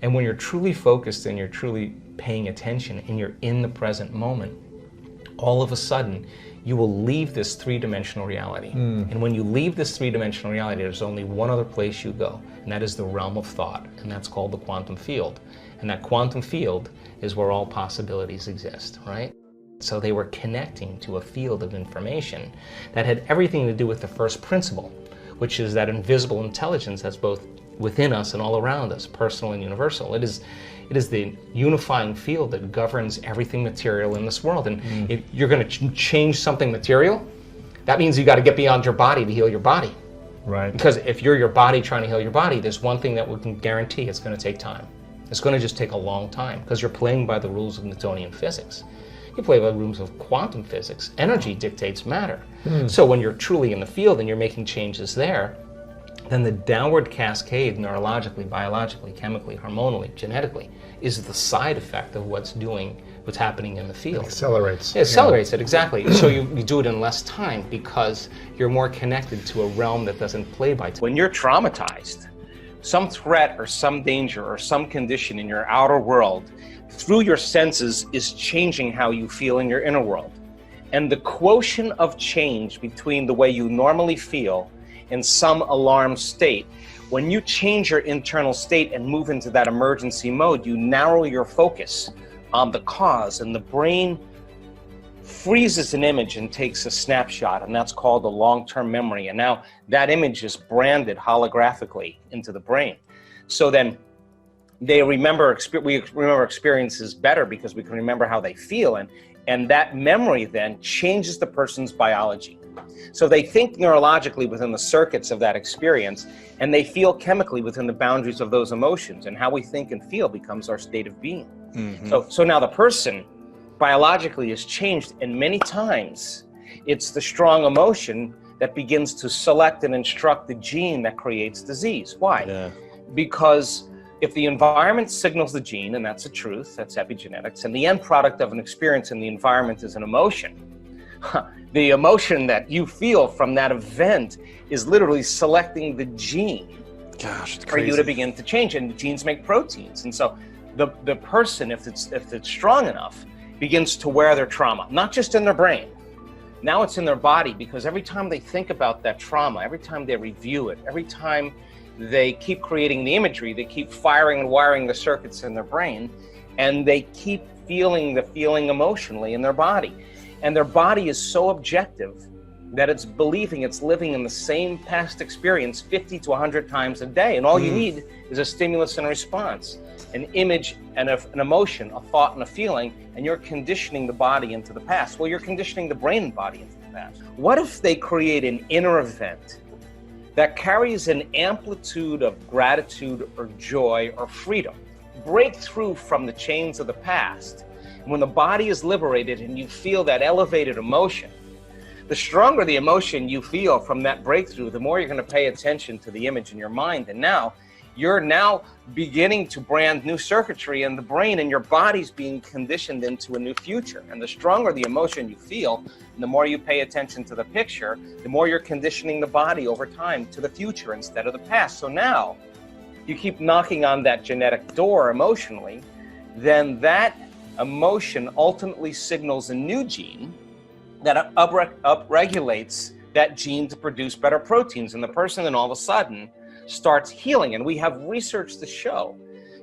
And when you're truly focused and you're truly paying attention and you're in the present moment, all of a sudden, you will leave this three-dimensional reality. And when you leave this three-dimensional reality, there's only one other place you go, and that is the realm of thought, and that's called the quantum field. And that quantum field is where all possibilities exist, right? So they were connecting to a field of information that had everything to do with the first principle, which is that invisible intelligence that's both within us and all around us, personal and universal. It is the unifying field that governs everything material in this world. And if you're going to change something material, that means you got to get beyond your body to heal your body. Right. Because if you're your body trying to heal your body, there's one thing that we can guarantee: it's going to take time. It's going to just take a long time, because you're playing by the rules of Newtonian physics. You play by the rules of quantum physics. Energy dictates matter. So when you're truly in the field and you're making changes there, then the downward cascade, neurologically, biologically, chemically, hormonally, genetically, is the side effect of what's happening in the field. It accelerates. It accelerates it, exactly. So you do it in less time because you're more connected to a realm that doesn't play by time. When you're traumatized, some threat or some danger or some condition in your outer world, through your senses, is changing how you feel in your inner world. And the quotient of change between the way you normally feel in some alarm state, when you change your internal state and move into that emergency mode, you narrow your focus on the cause, and the brain freezes an image and takes a snapshot, and that's called a long-term memory. And now that image is branded holographically into the brain. So then we remember experiences better because we can remember how they feel, and that memory then changes the person's biology. So they think neurologically within the circuits of that experience, and they feel chemically within the boundaries of those emotions, and how we think and feel becomes our state of being. So now the person biologically is changed, and many times it's the strong emotion that begins to select and instruct the gene that creates disease. Why? Because if the environment signals the gene, and that's a truth, that's epigenetics, and the end product of an experience in the environment is an emotion, the emotion that you feel from that event is literally selecting the gene for you to begin to change. And the genes make proteins. And so the person, if it's strong enough, begins to wear their trauma, not just in their brain. Now it's in their body, because every time they think about that trauma, every time they review it, every time they keep creating the imagery, they keep firing and wiring the circuits in their brain, and they keep feeling the feeling emotionally in their body. And their body is so objective that it's believing it's living in the same past experience 50 to 100 times a day. And all you need is a stimulus and a response, an image and an emotion, a thought and a feeling, and you're conditioning the body into the past. Well, you're conditioning the brain and body into the past. What if they create an inner event that carries an amplitude of gratitude or joy or freedom? Break through from the chains of the past. When the body is liberated and you feel that elevated emotion, the stronger the emotion you feel from that breakthrough, the more you're going to pay attention to the image in your mind. And now you're beginning to brand new circuitry in the brain, and your body's being conditioned into a new future. And the stronger the emotion you feel, and the more you pay attention to the picture, the more you're conditioning the body over time to the future instead of the past. So now you keep knocking on that genetic door emotionally, then that emotion ultimately signals a new gene that upregulates that gene to produce better proteins, and the person then all of a sudden starts healing. And we have research to show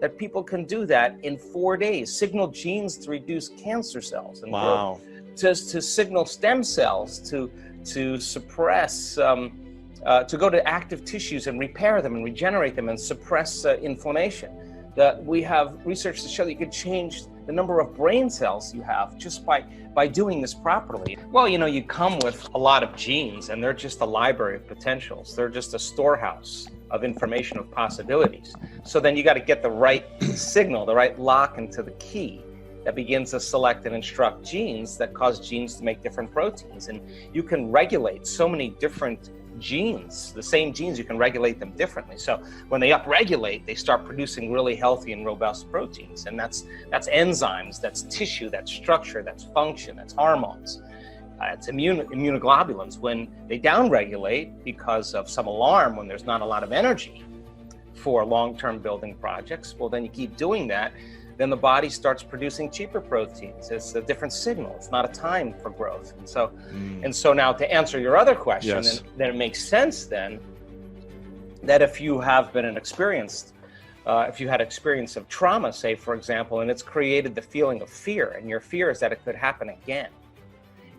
that people can do that in 4 days, signal genes to reduce cancer cells and growth, to signal stem cells to suppress, to go to active tissues and repair them and regenerate them and suppress inflammation. That we have research to show that you could change the number of brain cells you have just by doing this properly. Well, you know, you come with a lot of genes, and they're just a library of potentials. They're just a storehouse of information, of possibilities. So then you got to get the right signal, the right lock into the key that begins to select and instruct genes that cause genes to make different proteins. And you can regulate so many different genes, the same genes, you can regulate them differently. So when they upregulate, they start producing really healthy and robust proteins. And that's enzymes, that's tissue, that's structure, that's function, that's hormones. It's immunoglobulins. When they downregulate because of some alarm, when there's not a lot of energy, for long-term building projects. Well, then you keep doing that, then the body starts producing cheaper proteins. It's a different signal. It's not a time for growth. And so now to answer your other question, Yes. then it makes sense then that if you have been if you had experience of trauma, say, for example, and it's created the feeling of fear, and your fear is that it could happen again.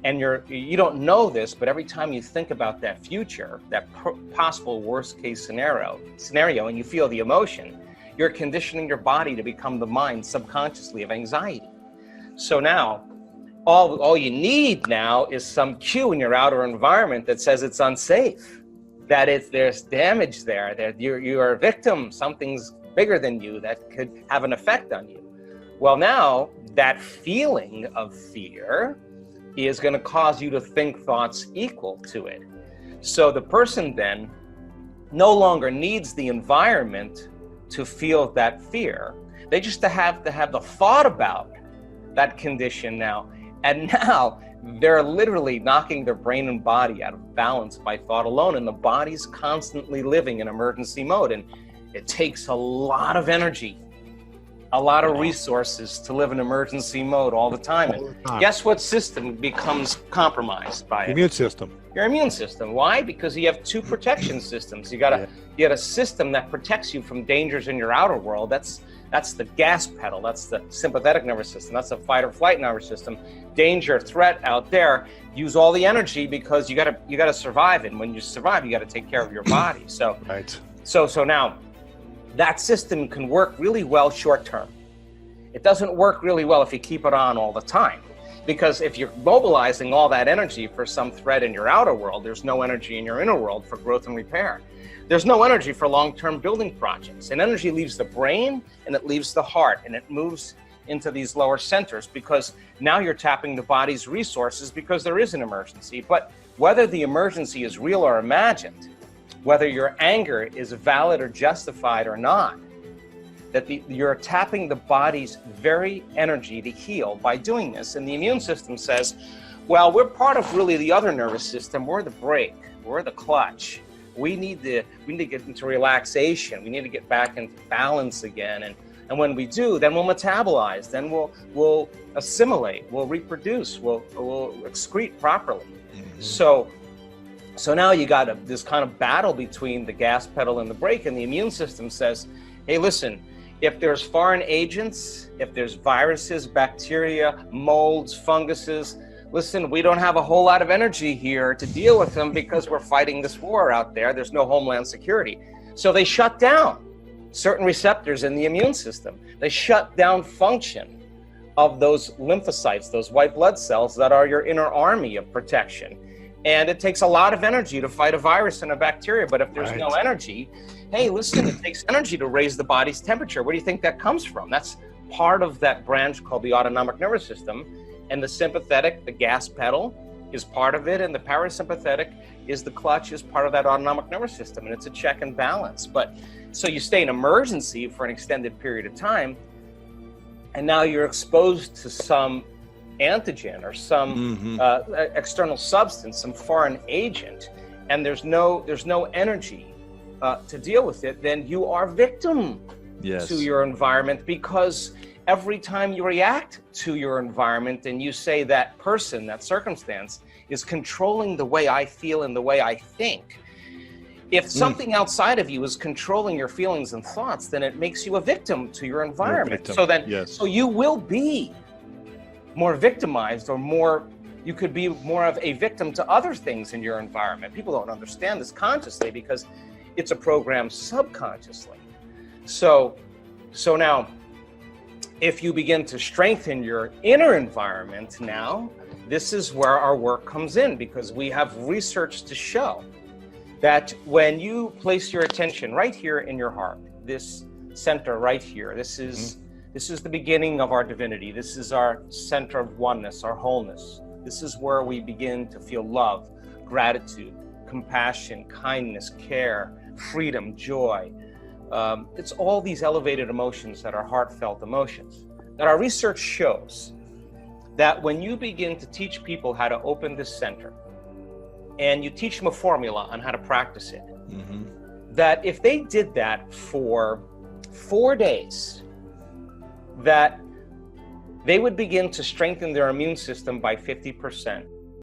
And you don't know this, but every time you think about that future, that possible worst case scenario, and you feel the emotion, you're conditioning your body to become the mind subconsciously of anxiety. So now, all you need now is some cue in your outer environment that says it's unsafe, that there's damage there, that you're a victim, something's bigger than you that could have an effect on you. Well, now that feeling of fear is going to cause you to think thoughts equal to it. So the person then no longer needs the environment to feel that fear. They just have to have the thought about that condition now. And now they're literally knocking their brain and body out of balance by thought alone. And the body's constantly living in emergency mode. And it takes a lot of energy, a lot of resources to live in emergency mode all the time. And guess what system becomes compromised by it? Immune system. Your immune system. Why? Because you have two protection systems. You got a system that protects you from dangers in your outer world. That's the gas pedal. That's the sympathetic nervous system. That's the fight or flight nervous system. Danger, threat out there. Use all the energy because you gotta survive. And when you survive, you got to take care of your body. So Right. So now that system can work really well short term. It doesn't work really well if you keep it on all the time. Because if you're mobilizing all that energy for some threat in your outer world, there's no energy in your inner world for growth and repair. There's no energy for long-term building projects. And energy leaves the brain and it leaves the heart and it moves into these lower centers because now you're tapping the body's resources because there is an emergency. But whether the emergency is real or imagined, whether your anger is valid or justified or not, that you're tapping the body's very energy to heal by doing this. And the immune system says, well, we're part of really the other nervous system. We're the brake, we're the clutch. We need to get into relaxation. We need to get back into balance again. And when we do, then we'll metabolize, then we'll assimilate, we'll reproduce, we'll excrete properly. Mm-hmm. So now you got this kind of battle between the gas pedal and the brake, and the immune system says, hey, listen, if there's foreign agents, if there's viruses, bacteria, molds, funguses, listen, we don't have a whole lot of energy here to deal with them because we're fighting this war out there. There's no homeland security. So they shut down certain receptors in the immune system. They shut down function of those lymphocytes, those white blood cells that are your inner army of protection. And it takes a lot of energy to fight a virus and a bacteria. But if there's no energy, hey, listen, it takes energy to raise the body's temperature. Where do you think that comes from? That's part of that branch called the autonomic nervous system. And the sympathetic, the gas pedal, is part of it. And the parasympathetic is the clutch, is part of that autonomic nervous system. And it's a check and balance. But so you stay in emergency for an extended period of time. And now you're exposed to some antigen or some external substance, some foreign agent, and there's no energy to deal with it, then you are victim to your environment, because every time you react to your environment and you say that person, that circumstance is controlling the way I feel and the way I think, if something outside of you is controlling your feelings and thoughts, then it makes you a victim to your environment. So you will be more victimized, or you could be more of a victim to other things in your environment. People don't understand this consciously because it's a program subconsciously. So now, if you begin to strengthen your inner environment now, this is where our work comes in, because we have research to show that when you place your attention right here in your heart, this center right here, this is the beginning of our divinity. This is our center of oneness, our wholeness. This is where we begin to feel love, gratitude, compassion, kindness, care, freedom, joy. It's all these elevated emotions that are heartfelt emotions. That our research shows that when you begin to teach people how to open this center, and you teach them a formula on how to practice it, that if they did that for 4 days, that they would begin to strengthen their immune system by 50%.